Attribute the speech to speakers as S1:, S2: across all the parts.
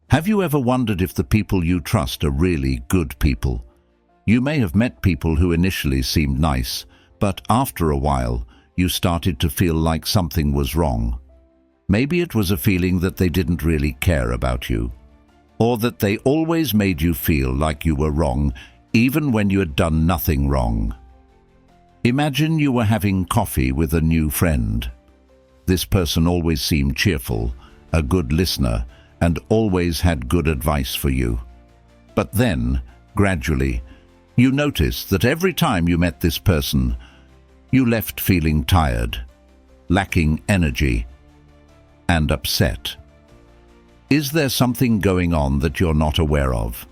S1: Have you ever wondered if the people you trust are really good people? You may have met people who initially seemed nice, but after a while, you started to feel like something was wrong. Maybe it was a feeling that they didn't really care about you, or that they always made you feel like you were wrong, even when you had done nothing wrong. Imagine you were having coffee with a new friend. This person always seemed cheerful, a good listener, and always had good advice for you. But then, gradually, you noticed that every time you met this person, you left feeling tired, lacking energy, and upset. Is there something going on that you're not aware of?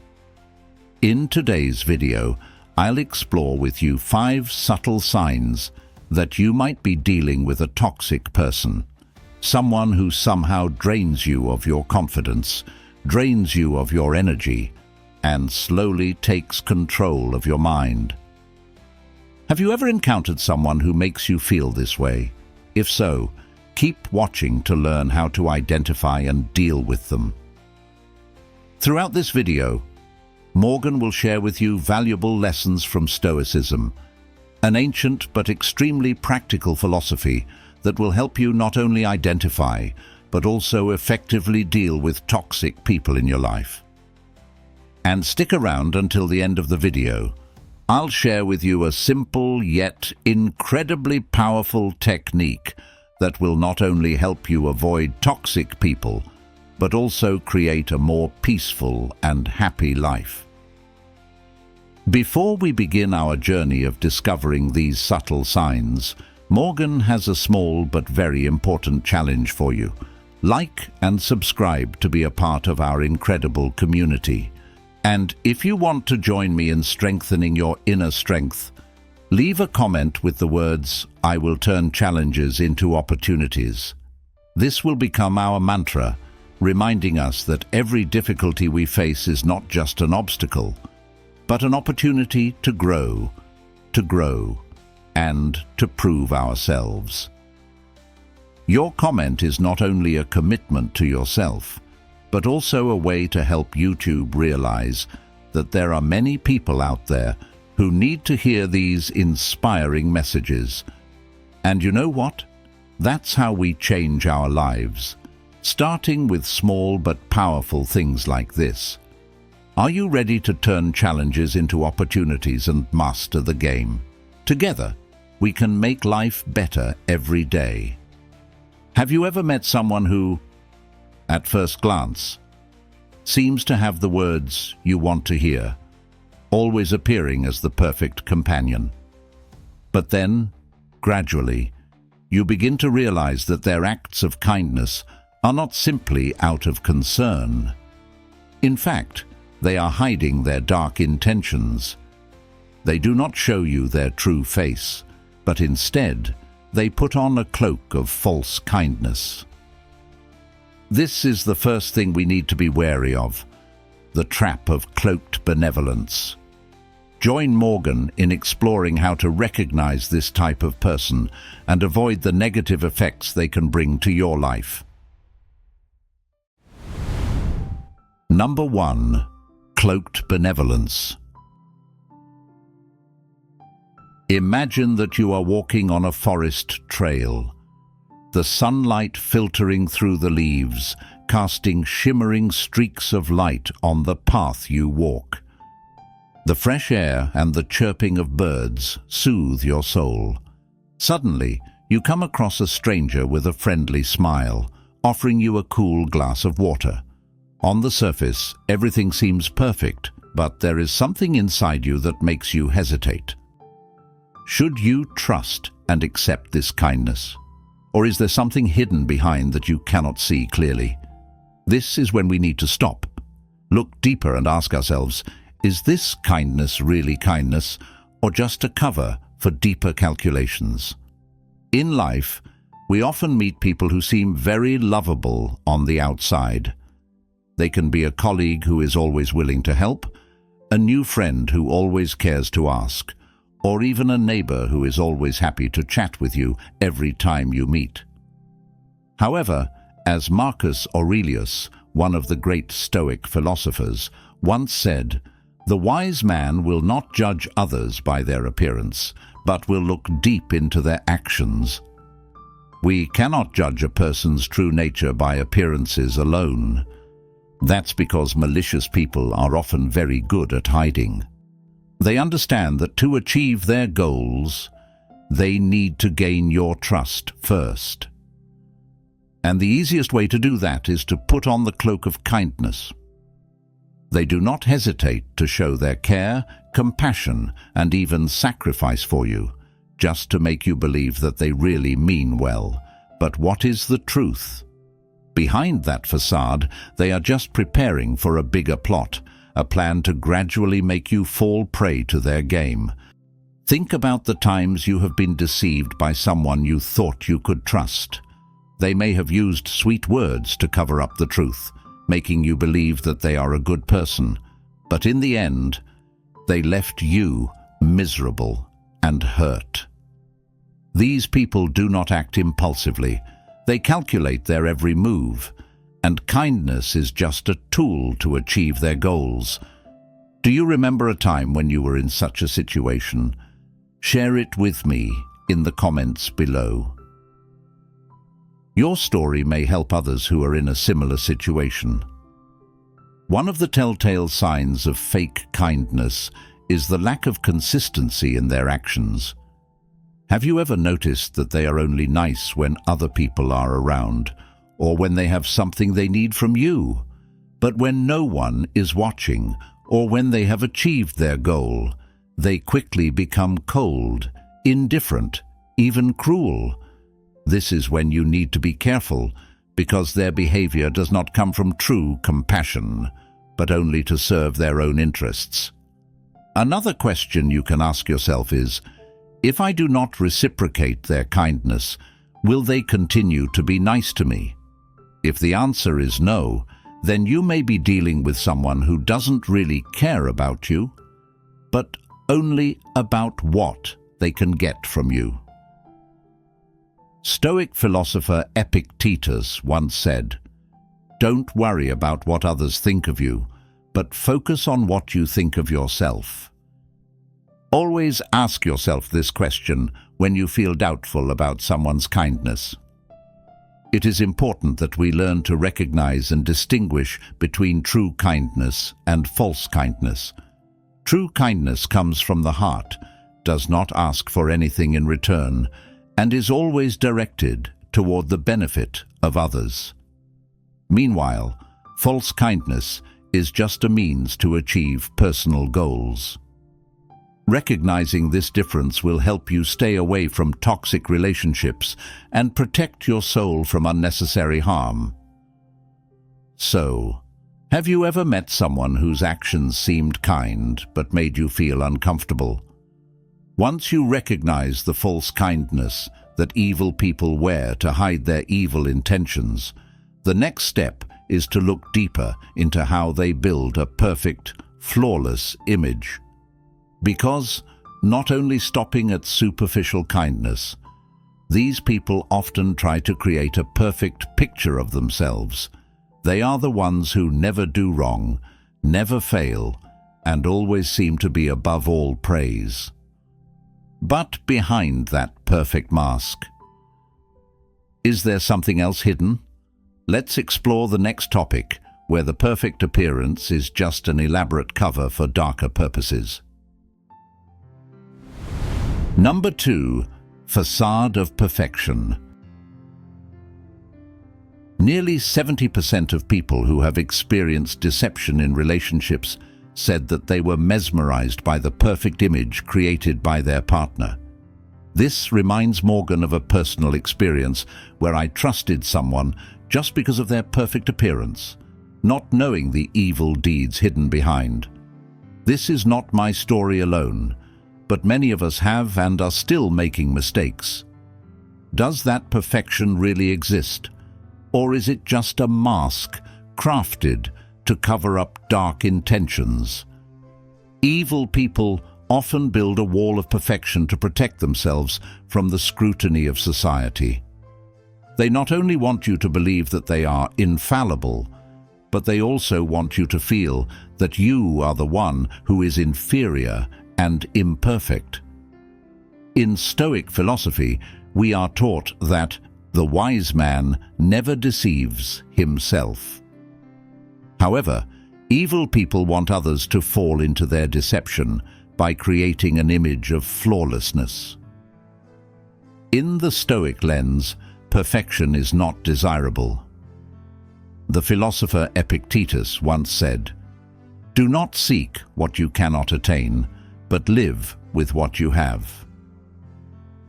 S1: In today's video, I'll explore with you 5 subtle signs that you might be dealing with a toxic person, someone who somehow drains you of your confidence, drains you of your energy, and slowly takes control of your mind. Have you ever encountered someone who makes you feel this way? If so, keep watching to learn how to identify and deal with them. Throughout this video, Morgan will share with you valuable lessons from Stoicism, an ancient but extremely practical philosophy that will help you not only identify, but also effectively deal with toxic people in your life. And stick around until the end of the video. I'll share with you a simple yet incredibly powerful technique that will not only help you avoid toxic people, but also create a more peaceful and happy life. Before we begin our journey of discovering these subtle signs, Morgan has a small but very important challenge for you. Like and subscribe to be a part of our incredible community. And if you want to join me in strengthening your inner strength, leave a comment with the words, "I will turn challenges into opportunities." This will become our mantra, reminding us that every difficulty we face is not just an obstacle, but an opportunity to grow, and to prove ourselves. Your comment is not only a commitment to yourself, but also a way to help YouTube realize that there are many people out there who need to hear these inspiring messages. And you know what? That's how we change our lives, starting with small but powerful things like this. Are you ready to turn challenges into opportunities and master the game? Together, we can make life better every day. Have you ever met someone who, at first glance, seems to have the words you want to hear, always appearing as the perfect companion? But then, gradually, you begin to realize that their acts of kindness are not simply out of concern. In fact, they are hiding their dark intentions. They do not show you their true face, but instead, they put on a cloak of false kindness. This is the first thing we need to be wary of, the trap of cloaked benevolence. Join Morgan in exploring how to recognize this type of person and avoid the negative effects they can bring to your life. Number 1. Cloaked benevolence. Imagine that you are walking on a forest trail, the sunlight filtering through the leaves, casting shimmering streaks of light on the path you walk. The fresh air and the chirping of birds soothe your soul. Suddenly, you come across a stranger with a friendly smile, offering you a cool glass of water. On the surface, everything seems perfect, but there is something inside you that makes you hesitate. Should you trust and accept this kindness? Or is there something hidden behind that you cannot see clearly? This is when we need to stop, look deeper and ask ourselves, is this kindness really kindness, or just a cover for deeper calculations? In life, we often meet people who seem very lovable on the outside. They can be a colleague who is always willing to help, a new friend who always cares to ask, or even a neighbor who is always happy to chat with you every time you meet. However, as Marcus Aurelius one of the great Stoic philosophers, once said, "The wise man will not judge others by their appearance, but will look deep into their actions." We cannot judge a person's true nature by appearances alone. That's because malicious people are often very good at hiding. They understand that to achieve their goals, they need to gain your trust first. And the easiest way to do that is to put on the cloak of kindness. They do not hesitate to show their care, compassion, and even sacrifice for you, just to make you believe that they really mean well. But what is the truth? Behind that facade, they are just preparing for a bigger plot, a plan to gradually make you fall prey to their game. Think about the times you have been deceived by someone you thought you could trust. They may have used sweet words to cover up the truth, making you believe that they are a good person. But in the end, they left you miserable and hurt. These people do not act impulsively. They calculate their every move, and kindness is just a tool to achieve their goals. Do you remember a time when you were in such a situation? Share it with me in the comments below. Your story may help others who are in a similar situation. One of the telltale signs of fake kindness is the lack of consistency in their actions. Have you ever noticed that they are only nice when other people are around, or when they have something they need from you? But when no one is watching, or when they have achieved their goal, they quickly become cold, indifferent, even cruel. This is when you need to be careful, because their behavior does not come from true compassion, but only to serve their own interests. Another question you can ask yourself is, if I do not reciprocate their kindness, will they continue to be nice to me? If the answer is no, then you may be dealing with someone who doesn't really care about you, but only about what they can get from you. Stoic philosopher Epictetus once said, "Don't worry about what others think of you, but focus on what you think of yourself." Always ask yourself this question when you feel doubtful about someone's kindness. It is important that we learn to recognize and distinguish between true kindness and false kindness. True kindness comes from the heart, does not ask for anything in return, and is always directed toward the benefit of others. Meanwhile, false kindness is just a means to achieve personal goals. Recognizing this difference will help you stay away from toxic relationships and protect your soul from unnecessary harm. So, have you ever met someone whose actions seemed kind but made you feel uncomfortable? Once you recognize the false kindness that evil people wear to hide their evil intentions, the next step is to look deeper into how they build a perfect, flawless image. Because, not only stopping at superficial kindness, these people often try to create a perfect picture of themselves. They are the ones who never do wrong, never fail, and always seem to be above all praise. But behind that perfect mask, is there something else hidden? Let's explore the next topic, where the perfect appearance is just an elaborate cover for darker purposes. Number 2. Facade of perfection. Nearly 70% of people who have experienced deception in relationships said that they were mesmerized by the perfect image created by their partner. This reminds Morgan of a personal experience where I trusted someone just because of their perfect appearance, not knowing the evil deeds hidden behind. This is not my story alone, but many of us have and are still making mistakes. Does that perfection really exist? Or is it just a mask crafted to cover up dark intentions? Evil people often build a wall of perfection to protect themselves from the scrutiny of society. They not only want you to believe that they are infallible, but they also want you to feel that you are the one who is inferior and imperfect. In Stoic philosophy, we are taught that the wise man never deceives himself. However, evil people want others to fall into their deception by creating an image of flawlessness. In the Stoic lens, perfection is not desirable. The philosopher Epictetus once said, "Do not seek what you cannot attain, but live with what you have."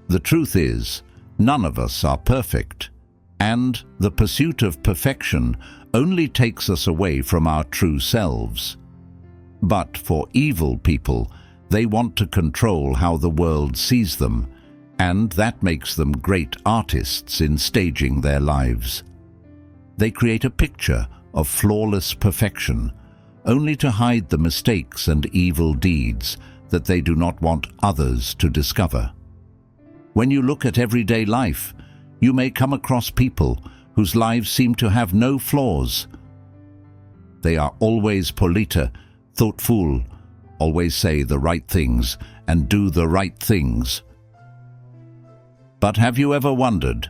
S1: The truth is, none of us are perfect, and the pursuit of perfection only takes us away from our true selves. But for evil people, they want to control how the world sees them, and that makes them great artists in staging their lives. They create a picture of flawless perfection, only to hide the mistakes and evil deeds that they do not want others to discover. When you look at everyday life, you may come across people whose lives seem to have no flaws. They are always polite, thoughtful, always say the right things and do the right things. But have you ever wondered,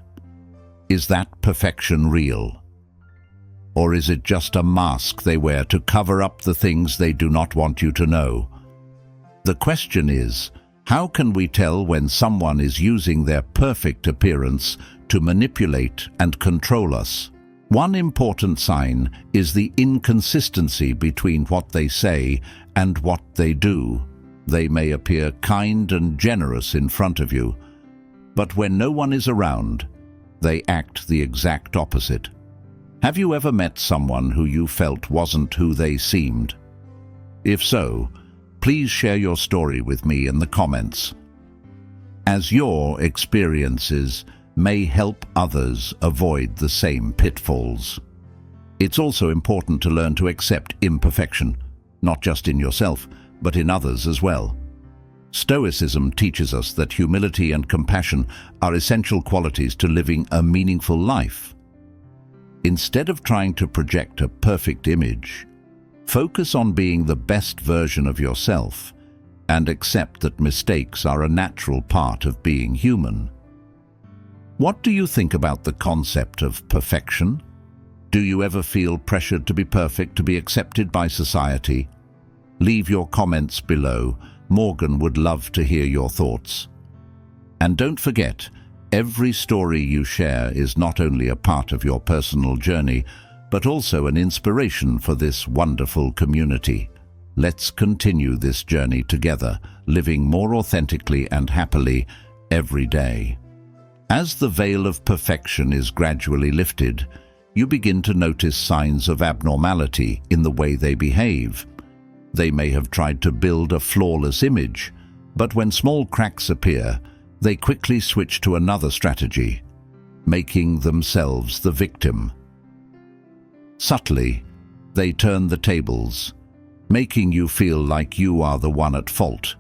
S1: is that perfection real? Or is it just a mask they wear to cover up the things they do not want you to know? The question is, how can we tell when someone is using their perfect appearance to manipulate and control us? One important sign is the inconsistency between what they say and what they do. They may appear kind and generous in front of you, but when no one is around, they act the exact opposite. Have you ever met someone who you felt wasn't who they seemed? If so, please share your story with me in the comments, as your experiences may help others avoid the same pitfalls. It's also important to learn to accept imperfection, not just in yourself, but in others as well. Stoicism teaches us that humility and compassion are essential qualities to living a meaningful life. Instead of trying to project a perfect image, focus on being the best version of yourself and accept that mistakes are a natural part of being human. What do you think about the concept of perfection? Do you ever feel pressured to be perfect to be accepted by society? Leave your comments below. Morgan would love to hear your thoughts. And don't forget, every story you share is not only a part of your personal journey, but also an inspiration for this wonderful community. Let's continue this journey together, living more authentically and happily every day. As the veil of perfection is gradually lifted, you begin to notice signs of abnormality in the way they behave. They may have tried to build a flawless image, but when small cracks appear, they quickly switch to another strategy, making themselves the victim. Subtly, they turn the tables, making you feel like you are the one at fault,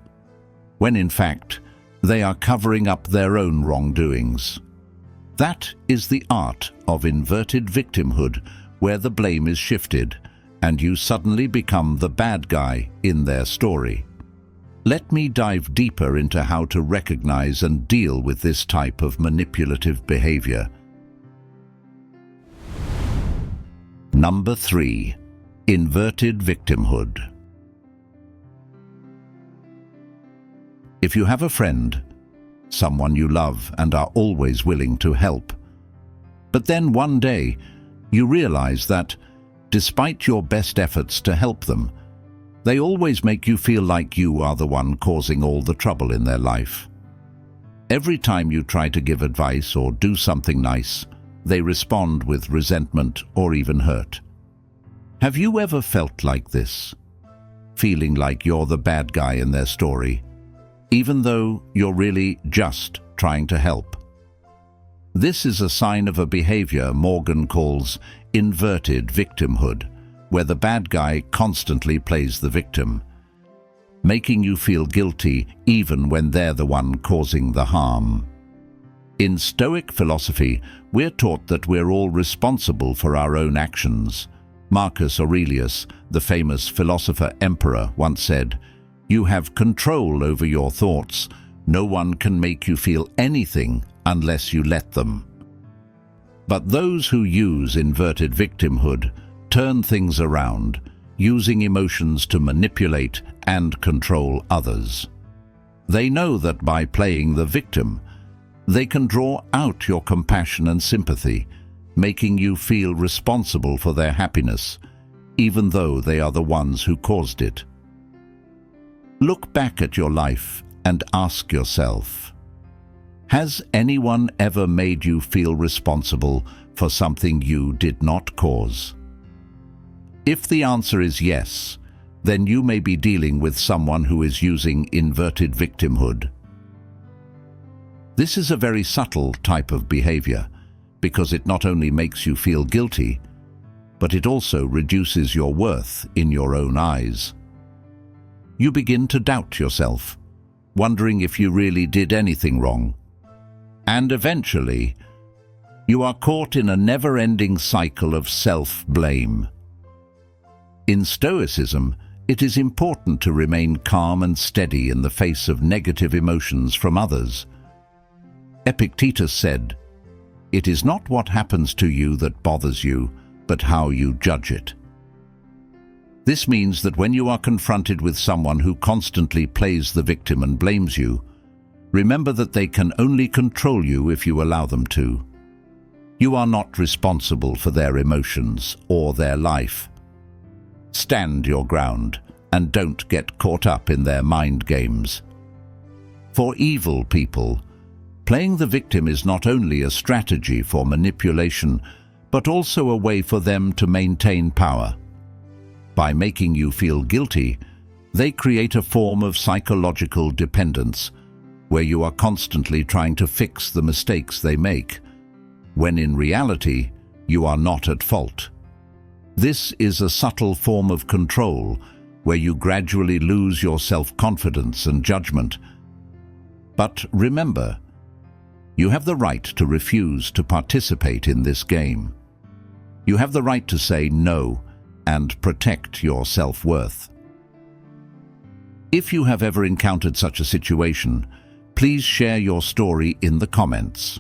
S1: when in fact, they are covering up their own wrongdoings. That is the art of inverted victimhood, where the blame is shifted, and you suddenly become the bad guy in their story. Let me dive deeper into how to recognize and deal with this type of manipulative behavior. Number 3. Inverted victimhood. If you have a friend, someone you love and are always willing to help, but then one day you realize that, despite your best efforts to help them, they always make you feel like you are the one causing all the trouble in their life. Every time you try to give advice or do something nice, they respond with resentment or even hurt. Have you ever felt like this? Feeling like you're the bad guy in their story, even though you're really just trying to help? This is a sign of a behavior Morgan calls inverted victimhood, where the bad guy constantly plays the victim, making you feel guilty even when they're the one causing the harm. In Stoic philosophy, we're taught that we're all responsible for our own actions, Marcus Aurelius, the famous philosopher-emperor, once said, "You have control over your thoughts. No one can make you feel anything unless you let them." But those who use inverted victimhood turn things around, using emotions to manipulate and control others. They know that by playing the victim, they can draw out your compassion and sympathy, making you feel responsible for their happiness, even though they are the ones who caused it. Look back at your life and ask yourself, has anyone ever made you feel responsible for something you did not cause? If the answer is yes, then you may be dealing with someone who is using inverted victimhood. This is a very subtle type of behavior because it not only makes you feel guilty, but it also reduces your worth in your own eyes. You begin to doubt yourself, wondering if you really did anything wrong. And eventually, you are caught in a never-ending cycle of self-blame. In Stoicism, it is important to remain calm and steady in the face of negative emotions from others. Epictetus said, "It is not what happens to you that bothers you, but how you judge it." This means that when you are confronted with someone who constantly plays the victim and blames you, remember that they can only control you if you allow them to. You are not responsible for their emotions or their life. Stand your ground and don't get caught up in their mind games. For evil people, playing the victim is not only a strategy for manipulation, but also a way for them to maintain power. By making you feel guilty, they create a form of psychological dependence, where you are constantly trying to fix the mistakes they make, when in reality, you are not at fault. This is a subtle form of control, where you gradually lose your self-confidence and judgment. But remember, you have the right to refuse to participate in this game. You have the right to say no and protect your self-worth. If you have ever encountered such a situation, please share your story in the comments.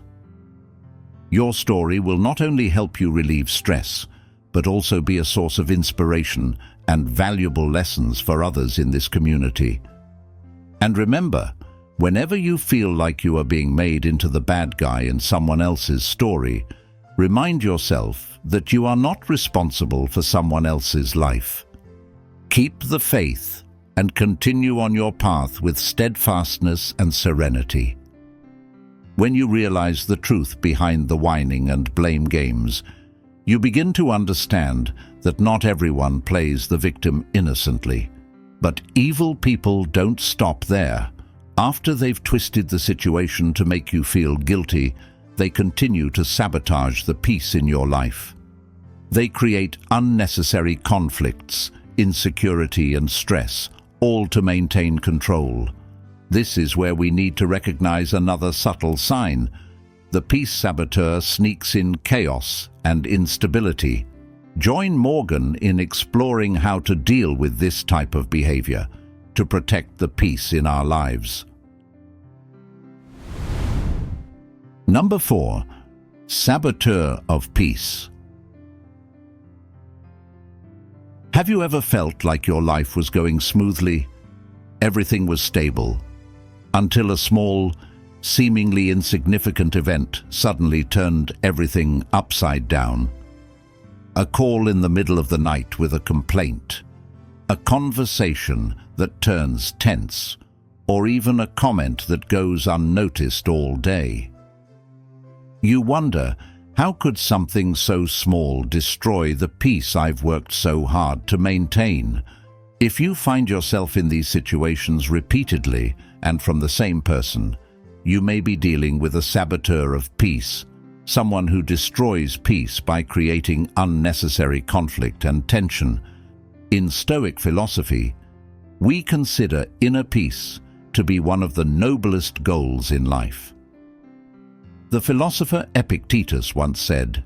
S1: Your story will not only help you relieve stress, but also be a source of inspiration and valuable lessons for others in this community. And remember, whenever you feel like you are being made into the bad guy in someone else's story, remind yourself that you are not responsible for someone else's life. Keep the faith and continue on your path with steadfastness and serenity. When you realize the truth behind the whining and blame games, you begin to understand that not everyone plays the victim innocently. But evil people don't stop there. After they've twisted the situation to make you feel guilty, they continue to sabotage the peace in your life. They create unnecessary conflicts, insecurity and stress, all to maintain control. This is where we need to recognize another subtle sign. The peace saboteur sneaks in chaos and instability. Join Morgan in exploring how to deal with this type of behavior to protect the peace in our lives. Number 4. Saboteur of peace. Have you ever felt like your life was going smoothly? Everything was stable, until a small, seemingly insignificant event suddenly turned everything upside down. A call in the middle of the night with a complaint, a conversation that turns tense, or even a comment that goes unnoticed all day. You wonder, how could something so small destroy the peace I've worked so hard to maintain? If you find yourself in these situations repeatedly and from the same person, you may be dealing with a saboteur of peace, someone who destroys peace by creating unnecessary conflict and tension. In Stoic philosophy, we consider inner peace to be one of the noblest goals in life. The philosopher Epictetus once said,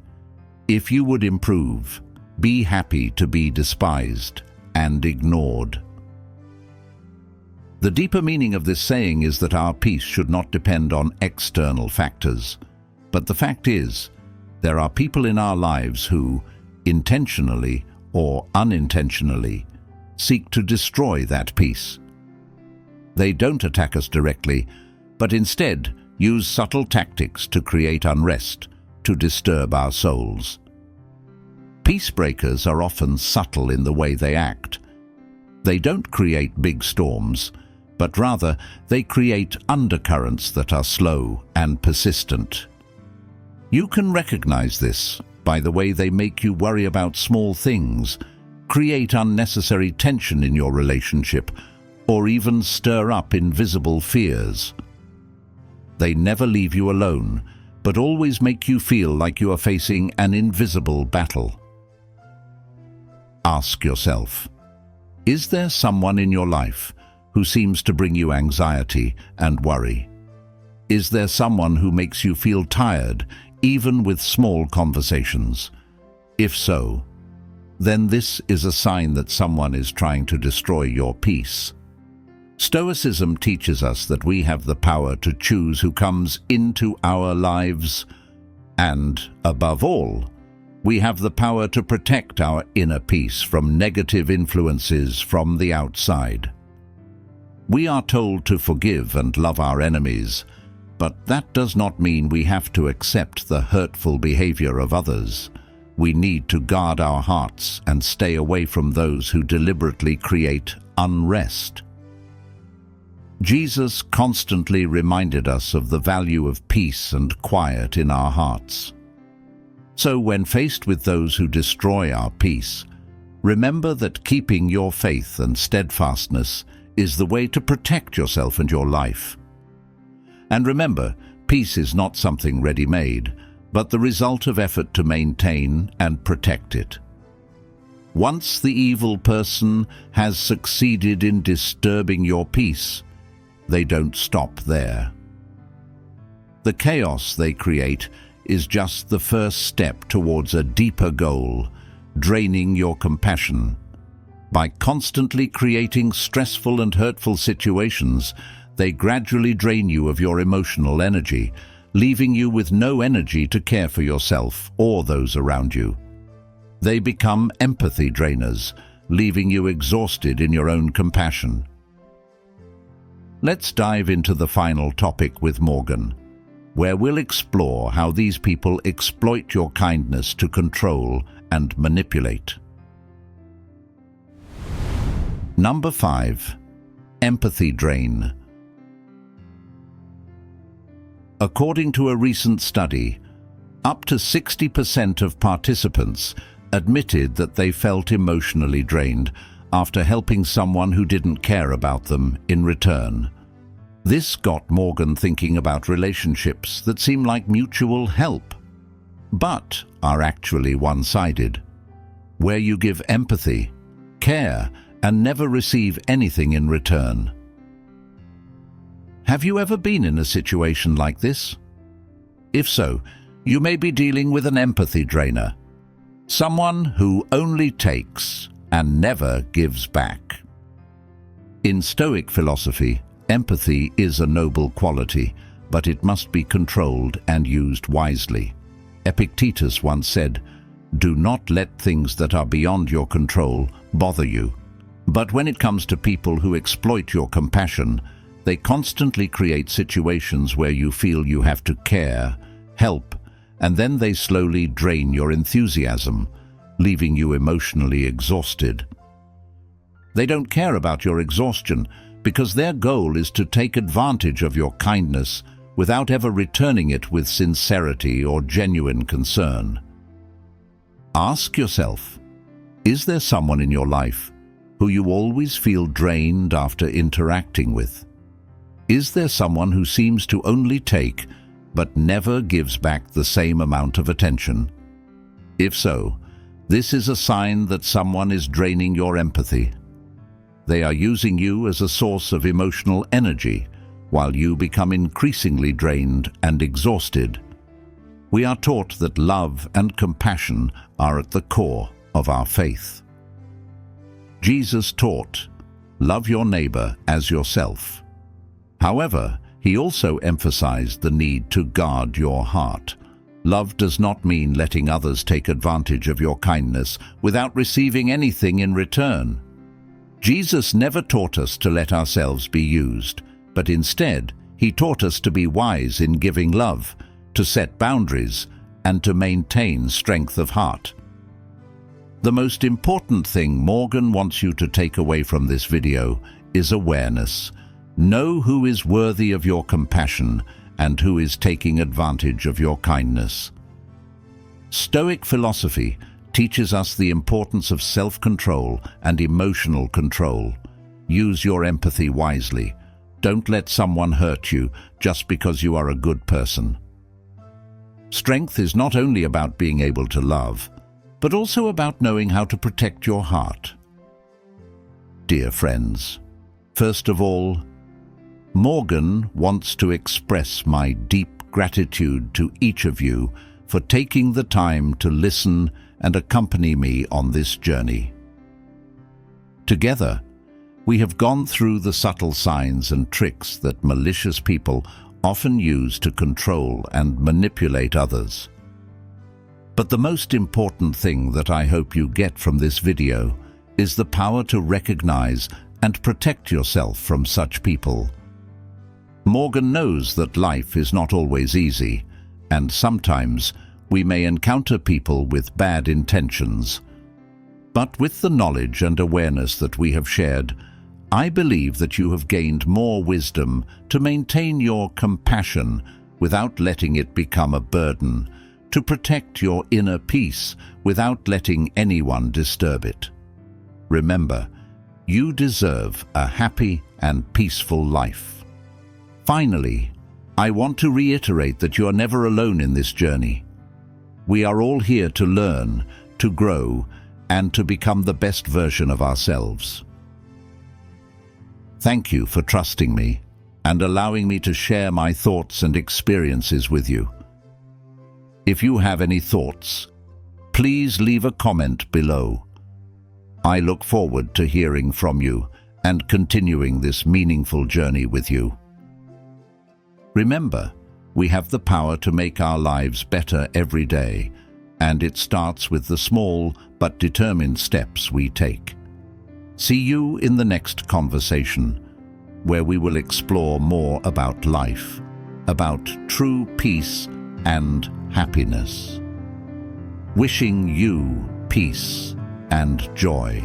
S1: "If you would improve, Be happy to be despised and ignored. The deeper meaning of this saying is that our peace should not depend on external factors. But the fact is, there are people in our lives who, intentionally or unintentionally, seek to destroy that peace. They don't attack us directly, but instead use subtle tactics to create unrest, to disturb our souls. Peace breakers are often subtle in the way they act. They don't create big storms, but rather they create undercurrents that are slow and persistent. You can recognize this by the way they make you worry about small things, create unnecessary tension in your relationship, or even stir up invisible fears. They never leave you alone, but always make you feel like you are facing an invisible battle. Ask yourself, is there someone in your life who seems to bring you anxiety and worry? Is there someone who makes you feel tired, even with small conversations? If so, then this is a sign that someone is trying to destroy your peace. Stoicism teaches us that we have the power to choose who comes into our lives, and, above all, we have the power to protect our inner peace from negative influences from the outside. We are told to forgive and love our enemies, but that does not mean we have to accept the hurtful behavior of others. We need to guard our hearts and stay away from those who deliberately create unrest. Jesus constantly reminded us of the value of peace and quiet in our hearts. So when faced with those who destroy our peace, remember that keeping your faith and steadfastness is the way to protect yourself and your life. And remember, peace is not something ready-made, but the result of effort to maintain and protect it. Once the evil person has succeeded in disturbing your peace, they don't stop there. The chaos they create is just the first step towards a deeper goal, draining your compassion. By constantly creating stressful and hurtful situations, they gradually drain you of your emotional energy, leaving you with no energy to care for yourself or those around you. They become empathy drainers, leaving you exhausted in your own compassion. Let's dive into the final topic with Morgan, where we'll explore how these people exploit your kindness to control and manipulate. Number 5. Empathy drain. According to a recent study, up to 60% of participants admitted that they felt emotionally drained after helping someone who didn't care about them in return. This got Morgan thinking about relationships that seem like mutual help, but are actually one-sided, where you give empathy, care, and never receive anything in return. Have you ever been in a situation like this? If so, you may be dealing with an empathy drainer, someone who only takes and never gives back. In Stoic philosophy, empathy is a noble quality, but it must be controlled and used wisely. Epictetus once said, "Do not let things that are beyond your control bother you." But when it comes to people who exploit your compassion, they constantly create situations where you feel you have to care, help, and then they slowly drain your enthusiasm, leaving you emotionally exhausted. They don't care about your exhaustion because their goal is to take advantage of your kindness without ever returning it with sincerity or genuine concern. Ask yourself, is there someone in your life who you always feel drained after interacting with? Is there someone who seems to only take but never gives back the same amount of attention? If so, this is a sign that someone is draining your empathy. They are using you as a source of emotional energy, while you become increasingly drained and exhausted. We are taught that love and compassion are at the core, of our faith. Jesus taught, "Love your neighbor as yourself." However, he also emphasized the need to guard your heart. Love does not mean letting others take advantage of your kindness without receiving anything in return. Jesus never taught us to let ourselves be used, but instead, he taught us to be wise in giving love, to set boundaries, and to maintain strength of heart. The most important thing Morgan wants you to take away from this video is awareness. Know who is worthy of your compassion and who is taking advantage of your kindness. Stoic philosophy teaches us the importance of self-control and emotional control. Use your empathy wisely. Don't let someone hurt you just because you are a good person. Strength is not only about being able to love, but also about knowing how to protect your heart. Dear friends, first of all, Morgan wants to express my deep gratitude to each of you for taking the time to listen and accompany me on this journey. Together, we have gone through the subtle signs and tricks that malicious people often use to control and manipulate others. But the most important thing that I hope you get from this video is the power to recognize and protect yourself from such people. Morgan knows that life is not always easy, and sometimes we may encounter people with bad intentions. But with the knowledge and awareness that we have shared, I believe that you have gained more wisdom to maintain your compassion without letting it become a burden, to protect your inner peace without letting anyone disturb it. Remember, you deserve a happy and peaceful life. Finally, I want to reiterate that you are never alone in this journey. We are all here to learn, to grow, and to become the best version of ourselves. Thank you for trusting me and allowing me to share my thoughts and experiences with you. If you have any thoughts, please leave a comment below. I look forward to hearing from you and continuing this meaningful journey with you. Remember, we have the power to make our lives better every day, and it starts with the small but determined steps we take. See you in the next conversation, where we will explore more about life, about true peace and happiness. Wishing you peace and joy.